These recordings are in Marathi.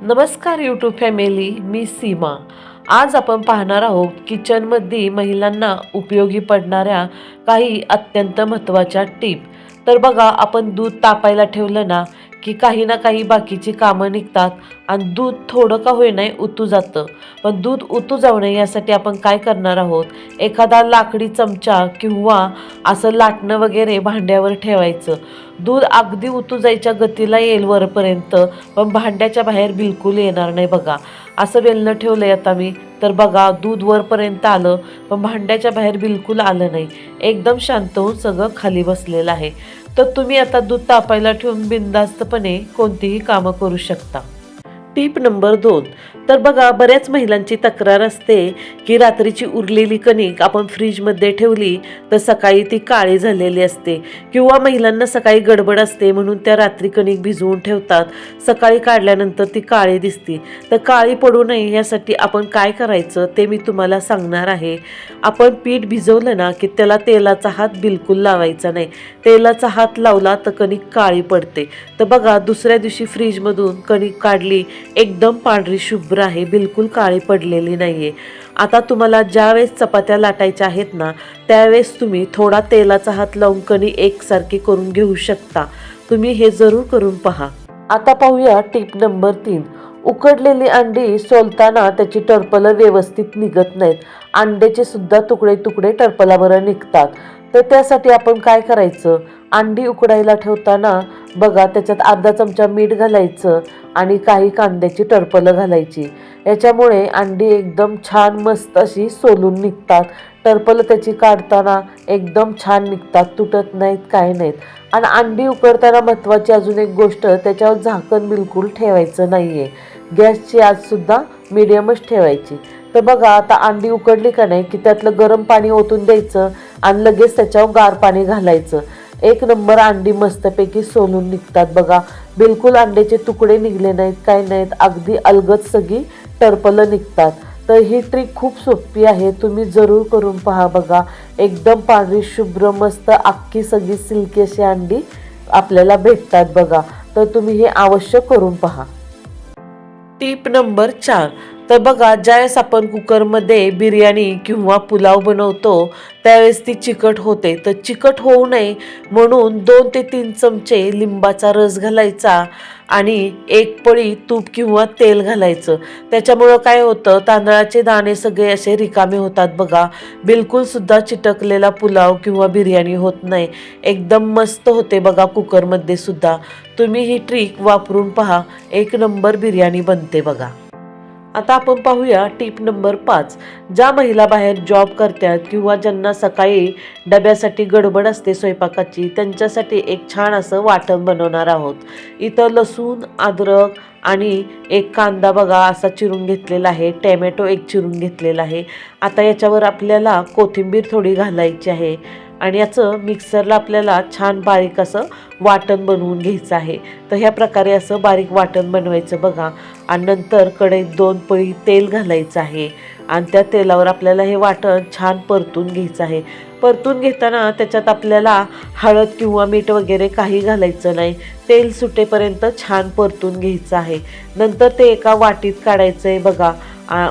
नमस्कार यूट्यूब फॅमिली, मी सीमा. आज आपण पाहणार आहोत किचनमध्ये महिलांना उपयोगी पडणाऱ्या काही अत्यंत महत्त्वाच्या टिप. तर बघा, आपण दूध तापायला ठेवलं ना की काही ना काही बाकीची कामं निघतात आणि दूध थोडं का होईना उतू जातं. पण दूध उतू जाऊ नये यासाठी आपण काय करणार आहोत, एखादा लाकडी चमचा किंवा असं लाटणं वगैरे भांड्यावर ठेवायचं. दूध अगदी उतू जायच्या गतीला येईल वरपर्यंत, पण भांड्याच्या बाहेर बिलकुल येणार नाही. बघा, असं वेलणं ठेवलंय आता मी, तर बघा दूध वरपर्यंत आलं पण भांड्याच्या बाहेर बिलकुल आलं नाही. एकदम शांत होऊन सगळं खाली बसलेलं आहे. तर तुम्ही आता दूध तापायला ठेवून बिनधास्तपणे कोणतीही कामं करू शकता. टीप नंबर 2. तर बघा, बऱ्याच महिलांची तक्रार असते की रात्रीची उरलेली कणिक आपण फ्रीजमध्ये ठेवली तर सकाळी ती काळी झालेली असते, किंवा महिलांना सकाळी गडबड असते म्हणून त्या रात्री कणिक भिजवून ठेवतात, सकाळी काढल्यानंतर ती काळी दिसते. तर काळी पडू नये यासाठी आपण काय करायचं ते मी तुम्हाला सांगणार आहे. आपण पीठ भिजवलं ना की त्याला तेलाचा हात बिलकुल लावायचा नाही. तेलाचा हात लावला तर कणिक काळी पडते. तर बघा, दुसऱ्या दिवशी फ्रीजमधून कणिक काढली, एकदम पांढरी शुभ्र आहे, बिलकुल काळी पडलेली नाहीये. आता तुम्हाला ज्यावेळेस चपात्या लाटायच्या आहेत ना, त्यावेळेस तुम्ही थोडा तेलाचा हात लावून कणी एकसारखी करून घेऊ शकता. तुम्ही हे जरूर करून पहा. आता पाहूया टिप नंबर 3. उकडलेली अंडी सोलताना त्याची टरपलं व्यवस्थित निघत नाहीत. अंड्याचे सुद्धा तुकडे तुकडे टरपलाबरोबर निघतात. तर त्यासाठी आपण काय करायचं, अंडी उकडायला ठेवताना बघा त्याच्यात अर्धा चमचा मीठ घालायचं आणि काही कांद्याची टरपलं घालायची. याच्यामुळे अंडी एकदम छान मस्त अशी सोलून निघतात. टरपलं त्याची काढताना एकदम छान निघतात, तुटत नाहीत, काय नाहीत. आणि अंडी उकडताना महत्त्वाची अजून एक गोष्ट, त्याच्यावर झाकण बिलकुल ठेवायचं नाही आहे. गॅसची आजसुद्धा मिडियमच ठेवायची. तर बघा, आता अंडी उकडली का नाही की त्यातलं गरम पाणी ओतून द्यायचं आणि लगेच त्याच्यावर गार पाणी घालायचं. एक नंबर अंडी मस्तपैकी सोलून निघतात. बघा, बिलकुल अंड्याचे तुकडे निघले नाहीत, काय नाहीत, अगदी अलगद सगळी टरपलं निघतात. तर ही ट्रिक खूप सोपी आहे, तुम्ही जरूर करून पहा. बघा, एकदम पांढरी शुभ्र मस्त अख्खी सगळी सिल्की अशी अंडी आपल्याला भेटतात. बघा, तर तुम्ही हे अवश्य करून पहा. टीप नंबर 4. तर बघा, ज्यावेळेस आपण कुकरमध्ये बिर्याणी किंवा पुलाव बनवतो त्यावेळेस ती चिकट होते. तर चिकट होऊ नये म्हणून 2 ते 3 चमचे लिंबाचा रस घालायचा आणि 1 पळी तूप किंवा तेल घालायचं. त्याच्यामुळं काय होतं, तांदळाचे दाणे सगळे असे रिकामे होतात. बघा, बिलकुल सुद्धा चिटकलेला पुलाव किंवा बिर्याणी होत नाही, एकदम मस्त होते. बघा, कुकरमध्ये सुद्धा तुम्ही ही ट्रिक वापरून पहा, एक नंबर बिर्याणी बनते. बघा, आता आपण पाहूया टीप नंबर 5. ज्या महिला बाहेर जॉब करतात किंवा ज्यांना सकाळी डब्यासाठी गडबड असते स्वयंपाकाची, त्यांच्यासाठी एक छान असं वाटण बनवणार आहोत. इथं लसूण, अद्रक आणि एक कांदा बघा असा चिरून घेतलेला आहे, टॅमॅटो एक चिरून घेतलेला आहे. आता याच्यावर आपल्याला कोथिंबीर थोडी घालायची आहे आणि याचं मिक्सरला आपल्याला छान बारीक असं वाटण बनवून घ्यायचं आहे. तर ह्या प्रकारे असं बारीक वाटण बनवायचं. बघा, आणि नंतर कढईत 2 पळी तेल घालायचं आहे आणि त्या तेलावर आपल्याला हे वाटण छान परतून घ्यायचं आहे. परतून घेताना त्याच्यात आपल्याला हळद किंवा मीठ वगैरे काही घालायचं नाही. तेल सुटेपर्यंत छान परतून घ्यायचं आहे. नंतर ते एका वाटीत काढायचं आहे. बघा,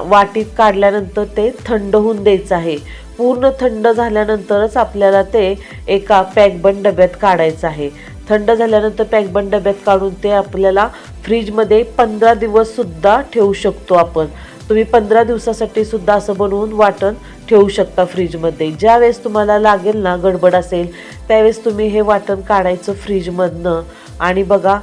वाटीत काढल्यानंतर ते थंड होऊन द्यायचं आहे. पूर्ण थंड झाल्यानंतरच आपल्याला ते एका पॅकबंद डब्यात काढायचं आहे. थंड झाल्यानंतर पॅकबंद डब्यात काढून ते आपल्याला फ्रीजमध्ये 15 दिवससुद्धा ठेवू शकतो आपण. तुम्ही 15 दिवसासाठी सुद्धा असं बनवून वाटण ठेवू शकता फ्रीजमध्ये. ज्यावेळेस तुम्हाला लागेल ना, गडबड असेल, त्यावेळेस तुम्ही हे वाटण काढायचं फ्रीजमधनं आणि बघा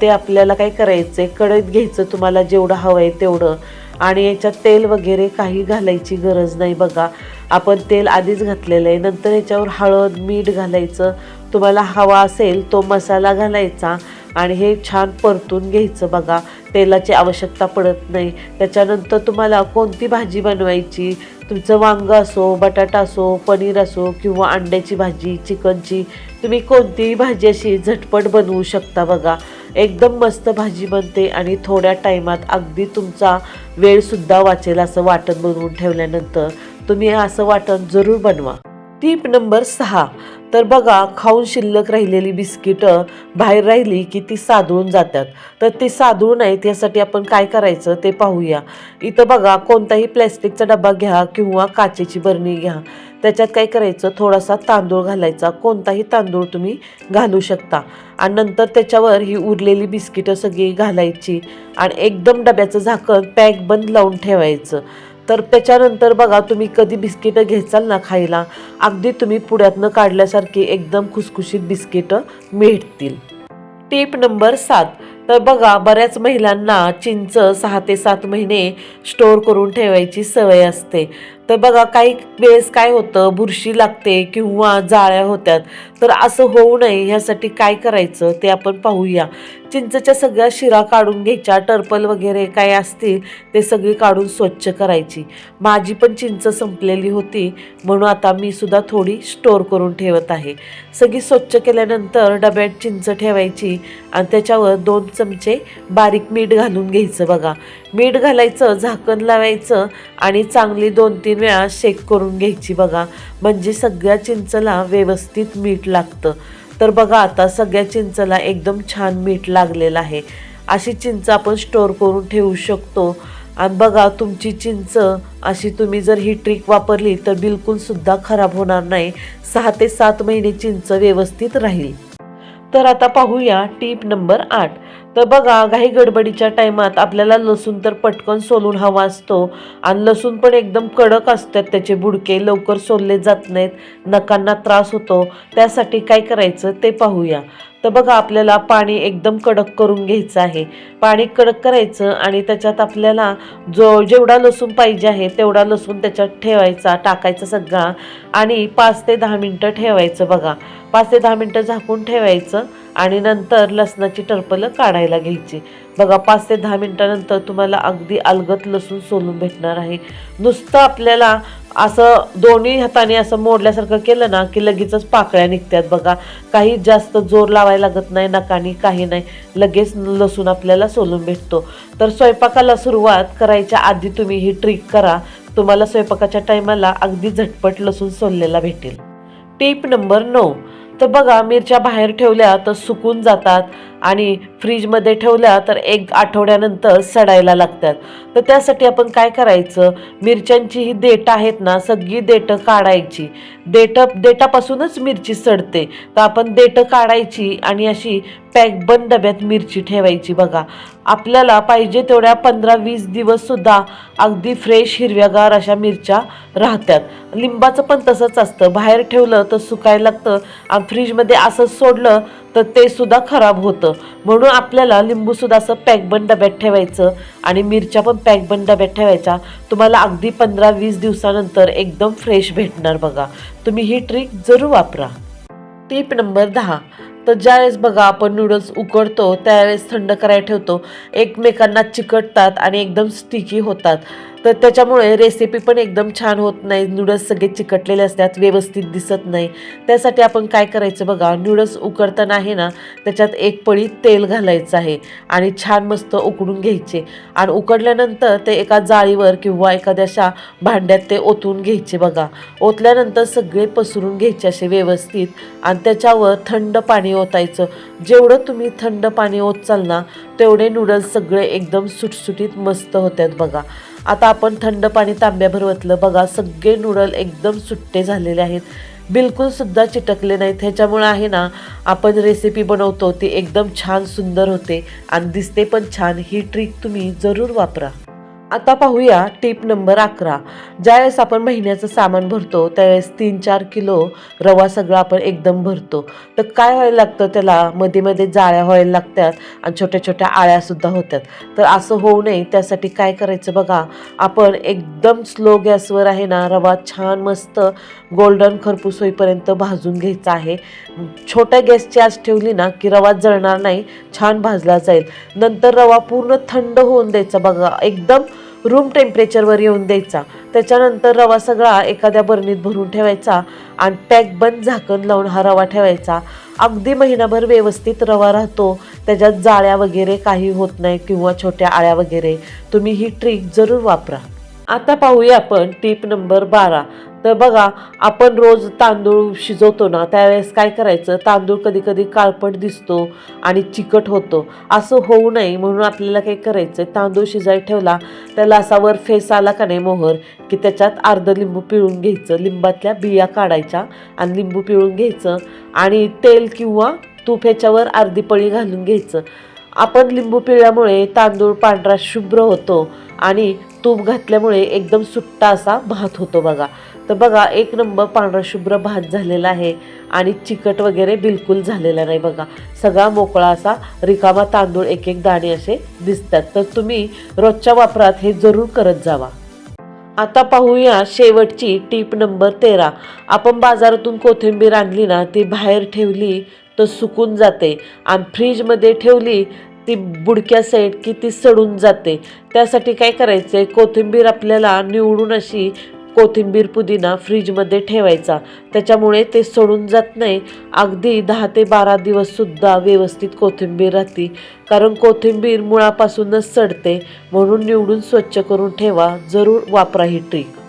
ते आपल्याला काय करायचं आहे, कढईत घ्यायचं तुम्हाला जेवढं हवं आहे तेवढं आणि याच्यात तेल वगैरे काही घालायची गरज नाही. बघा, आपण तेल आधीच घातलेलं आहे. नंतर याच्यावर हळद, मीठ घालायचं, तुम्हाला हवा असेल तो मसाला घालायचा आणि हे छान परतून घ्यायचं. बघा, तेलाची आवश्यकता पडत नाही. त्याच्यानंतर तुम्हाला कोणती भाजी बनवायची, तुमचं वांगं असो, बटाटा असो, पनीर असो किंवा अंड्याची भाजी, चिकनची, तुम्ही कोणतीही भाजी अशी झटपट बनवू शकता. बघा, एकदम मस्त भाजी बनते आणि थोड्या टायमात अगदी तुमचा वेळसुद्धा वाचेल असं वाटण बनवून ठेवल्यानंतर. तुम्ही असं वाटण जरूर बनवा. टीप नंबर 6. तर बघा, खाऊन शिल्लक राहिलेली बिस्किटं बाहेर राहिली की ती सादळून जातात. तर ती सादळू नयेत यासाठी आपण काय करायचं ते पाहूया. इथं बघा, कोणताही प्लॅस्टिकचा डबा घ्या किंवा काचेची बरणी घ्या. त्याच्यात काय करायचं, थोडासा तांदूळ घालायचा. कोणताही तांदूळ तुम्ही घालू शकता आणि नंतर त्याच्यावर ही उरलेली बिस्किटं सगळी घालायची आणि एकदम डब्याचं झाकण पॅक बंद लावून ठेवायचं. तर त्याच्यानंतर बघा, तुम्ही कधी बिस्किटं घ्यायचाल ना खायला, अगदी तुम्ही पुड्यातनं काढल्यासारखी एकदम खुसखुशीत बिस्किटं मिळतील. Tip number 7. तर बघा, बऱ्याच महिलांना चिंच 6 ते 7 महिने स्टोअर करून ठेवायची सवय असते. तर बघा, काही वेळेस काय होतं, बुरशी लागते किंवा जाळ्या होतात. तर असं होऊ नये ह्यासाठी काय करायचं ते आपण पाहूया. चिंचच्या सगळ्या शिरा काढून घ्यायच्या, टर्पल वगैरे काय असतील ते सगळी काढून स्वच्छ करायची. माझी पण चिंच संपलेली होती म्हणून आता मी सुद्धा थोडी स्टोअर करून ठेवत आहे. सगळी स्वच्छ केल्यानंतर डब्यात चिंच ठेवायची आणि त्याच्यावर 2 चमचे बारीक मीठ घालून घ्यायचं. बघा, मीठ घालायचं, झाकण लावायचं आणि चांगली 2-3 वेळा शेक करून घ्यायची. बघा, म्हणजे सगळ्या चिंचला व्यवस्थित मीठ लागतं. तर बघा, आता सगळ्या चिंचला एकदम छान मीठ लागलेलं आहे. अशी चिंच आपण स्टोअर करून ठेवू शकतो. आणि बघा, तुमची चिंच अशी तुम्ही जर ही ट्रिक वापरली तर बिलकुलसुद्धा खराब होणार नाही. 6 ते 7 महिने चिंच व्यवस्थित राहील. तर आता पाहूया टीप नंबर 8. तर बघा, घाई गडबडीच्या टायमात आपल्याला लसूण तर पटकन सोलून हवा असतो आणि लसूण पण एकदम कडक असतात, त्याचे बुडके लवकर सोलले जात नाहीत, नखांना त्रास होतो. त्यासाठी काय करायचं ते पाहूया. तर बघा, आपल्याला पाणी एकदम कडक करून घ्यायचं आहे. पाणी कडक करायचं आणि त्याच्यात आपल्याला जेवढा लसूण पाहिजे आहे तेवढा लसूण त्याच्यात ठेवायचा, टाकायचा सगळा आणि 5 ते 10 मिनटं ठेवायचं. बघा, 5 ते 10 मिनटं झाकून ठेवायचं आणि नंतर लसणाची टरफलं काढायला घ्यायची. बघा, 5 ते 10 मिनटानंतर तुम्हाला अगदी अलगद लसूण सोलून भेटणार आहे. नुसतं आपल्याला असं दोन्ही हाताने असं मोडल्यासारखं केलं ना की लगेचच पाकळ्या निघतात. बघा, काही जास्त जोर लावायला लागत नाही, नकानी काही नाही, लगेच लसूण आपल्याला सोलून भेटतो. तर स्वयंपाकाला सुरुवात करायच्या आधी तुम्ही ही ट्रिक करा. तुम्हाला स्वयंपाकाच्या टायमाला अगदी झटपट लसूण सोललेला भेटेल. टीप नंबर 9. तर बघा, मिरच्या बाहेर ठेवल्या तर सुकून जातात आणि फ्रीजमध्ये ठेवल्या तर 1 आठवड्यानंतर सडायला लागतात. तर त्यासाठी आपण काय करायचं, मिरच्यांची ही देठं आहेत ना, सगळी देठं काढायची. देठापासूनच मिरची सडते. तर आपण देठं काढायची आणि अशी पॅक बंद डब्यात मिरची ठेवायची. बघा, आपल्याला पाहिजे तेवढ्या 15-20 दिवससुद्धा अगदी फ्रेश हिरव्यागार अशा मिरच्या राहतात. लिंबाचं पण तसंच असतं, बाहेर ठेवलं तर सुकायला लागतं आणि फ्रीजमध्ये असंच सोडलं तर ते सुद्धा खराब होतं. म्हणून आपल्याला लिंबूसुद्धा असं पॅकबंद डब्यात ठेवायचं आणि मिरच्या पण पॅकबंद डब्यात ठेवायच्या. तुम्हाला अगदी 15-20 दिवसानंतर एकदम फ्रेश भेटणार. बघा, तुम्ही ही ट्रिक जरूर वापरा. टीप नंबर 10. तर ज्यावेळेस बघा, आपण नूडल्स उकडतो त्यावेळेस थंड करायला ठेवतो, एकमेकांना चिकटतात आणि एकदम स्टिकी होतात. तर त्याच्यामुळे रेसिपी पण एकदम छान होत नाही. नूडल्स सगळे चिकटलेले असतात, व्यवस्थित दिसत नाही. त्यासाठी आपण काय करायचं बघा, नूडल्स उकडताना आहे ना, त्याच्यात 1 पळी तेल घालायचं आहे आणि छान मस्त उकडून घ्यायचे आणि उकडल्यानंतर ते एका जाळीवर किंवा एखाद्या अशा भांड्यात ते ओतून घ्यायचे. बघा, ओतल्यानंतर सगळे पसरून घ्यायचे असे व्यवस्थित आणि त्याच्यावर थंड पाणी ओतायचं. जेवढं तुम्ही थंड पाणी ओतचाल ना तेवढे नूडल्स सगळे एकदम सुटसुटीत मस्त होतात. बघा, आता आपण थंड पाणी तांब्याभर ओतलं. बघा, सगळे नूडल एकदम सुट्टे झालेले आहेत, बिलकुलसुद्धा चिटकले नाहीत. ह्याच्यामुळे आहे ना, आपण रेसिपी बनवतो ती एकदम छान सुंदर होते आणि दिसते पण छान. ही ट्रिक तुम्ही जरूर वापरा. आता पाहूया टीप नंबर 11. ज्यावेळेस आपण महिन्याचं सामान भरतो त्यावेळेस 3-4 किलो रवा सगळा आपण एकदम भरतो. तर काय व्हायला लागतं, त्याला मध्ये मध्ये जाळ्या व्हायला लागतात आणि छोट्या छोट्या आळ्यासुद्धा होतात. तर असं होऊ नये त्यासाठी काय करायचं बघा, आपण एकदम स्लो गॅसवर आहे ना, रवा छान मस्त गोल्डन खरपूस होईपर्यंत भाजून घ्यायचा आहे. छोट्या गॅसची आच ठेवली ना की रवा जळणार नाही, छान भाजला जाईल. नंतर रवा पूर्ण थंड होऊन द्यायचा. बघा, एकदम रूम टेम्परेचरवर येऊन द्यायचा. त्याच्यानंतर रवा सगळा एखाद्या बरणीत भरून ठेवायचा आणि पॅक बंद झाकण लावून हा रवा ठेवायचा. अगदी महिनाभर व्यवस्थित रवा राहतो, त्याच्यात जाळ्या वगैरे काही होत नाही किंवा छोट्या आळ्या वगैरे. तुम्ही ही ट्रिक जरूर वापरा. आता पाहूया आपण टीप नंबर 12. तर बघा, आपण रोज तांदूळ शिजवतो ना, त्यावेळेस काय करायचं, तांदूळ कधी कधी काळपट दिसतो आणि चिकट होतो. असं होऊ नये म्हणून आपल्याला काय करायचं, तांदूळ शिजायला ठेवला, त्याला असा वर फेस आला का नाही मोहर, की त्याच्यात अर्ध लिंबू पिळून घ्यायचं, लिंबातल्या बिया काढायच्या आणि लिंबू पिळून घ्यायचं आणि तेल किंवा तूप ह्याच्यावर अर्धी पळी घालून घ्यायचं. आपण लिंबू पिळल्यामुळे तांदूळ पांढरा शुभ्र होतो आणि तूप घातल्यामुळे एकदम सुट्टा असा भात होतो बघा. तर बघा, एक नंबर पांढरा शुभ्र भात झालेला आहे आणि चिकट वगैरे बिलकुल झालेला नाही बघा. सगळा मोकळा असा रिकामा तांदूळ एक एक दाणे असे दिसतात. तर तुम्ही रोजच्या वापरात हे जरूर करत जावा. आता पाहूया शेवटची टीप नंबर 13. आपण बाजारातून कोथिंबीर आणली ना, ती बाहेर ठेवली तर सुकून जाते आणि फ्रीजमध्ये ठेवली ती बुडक्या साईड की ती सडून जाते. त्यासाठी काय करायचं आहे, कोथिंबीर आपल्याला निवडून अशी कोथिंबीर पुदिना फ्रीजमध्ये ठेवायचा. त्याच्यामुळे ते सडून जात नाही. अगदी 10 ते 12 दिवससुद्धा व्यवस्थित कोथिंबीर राहते. कारण कोथिंबीर मुळापासूनच सडते, म्हणून निवडून स्वच्छ करून ठेवा. जरूर वापरा ही ट्रिक.